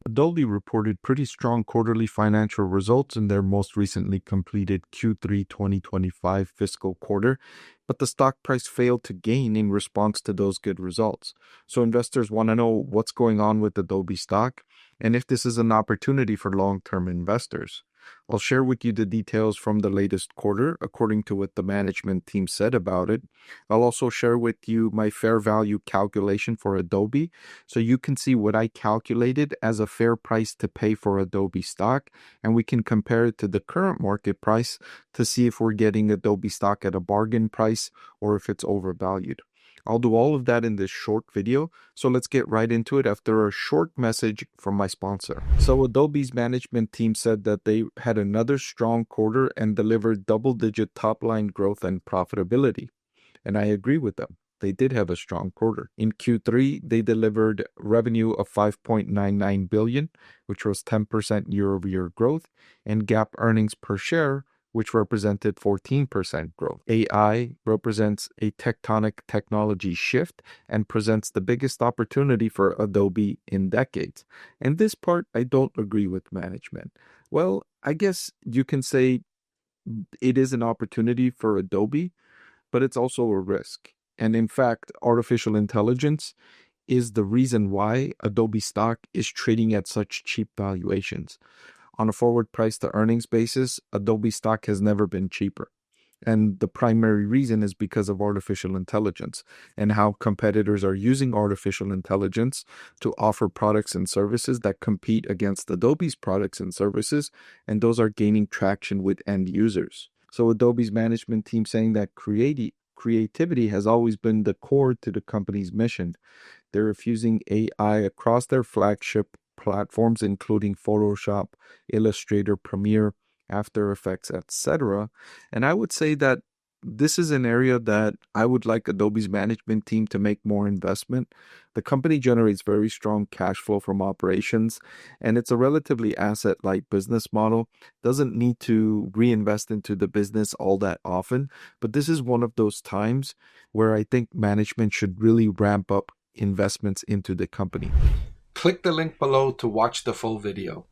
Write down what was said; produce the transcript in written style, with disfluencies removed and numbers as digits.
Adobe reported pretty strong quarterly financial results in their most recently completed Q3 2025 fiscal quarter, but the stock price failed to gain in response to those good results. So investors want to know what's going on with Adobe stock and if this is an opportunity for long-term investors. I'll share with you the details from the latest quarter according to what the management team said about it. I'll also share with you my fair value calculation for Adobe so you can see what I calculated as a fair price to pay for Adobe stock, and we can compare it to the current market price to see if we're getting Adobe stock at a bargain price or if it's overvalued. I'll do all of that in this short video, so let's get right into it after a short message from my sponsor. So Adobe's management team said that they had another strong quarter and delivered double-digit top-line growth and profitability. And I agree with them. They did have a strong quarter. In Q3, they delivered revenue of $5.99 billion, which was 10% year-over-year growth, and GAAP earnings per share, which represented 14% growth. AI represents a tectonic technology shift and presents the biggest opportunity for Adobe in decades. And this part, I don't agree with management. Well, I guess you can say it is an opportunity for Adobe, but it's also a risk. And in fact, artificial intelligence is the reason why Adobe stock is trading at such cheap valuations. On a forward price to earnings basis, Adobe stock has never been cheaper. And the primary reason is because of artificial intelligence and how competitors are using artificial intelligence to offer products and services that compete against Adobe's products and services, and those are gaining traction with end users. So Adobe's management team saying that creativity has always been the core to the company's mission. They're infusing AI across their flagship platforms, including Photoshop, Illustrator, Premiere, After Effects, etc. And I would say that this is an area that I would like Adobe's management team to make more investment. The company generates very strong cash flow from operations, and it's a relatively asset-light business model. Doesn't need to reinvest into the business all that often, but this is one of those times where I think management should really ramp up investments into the company. Click the link below to watch the full video.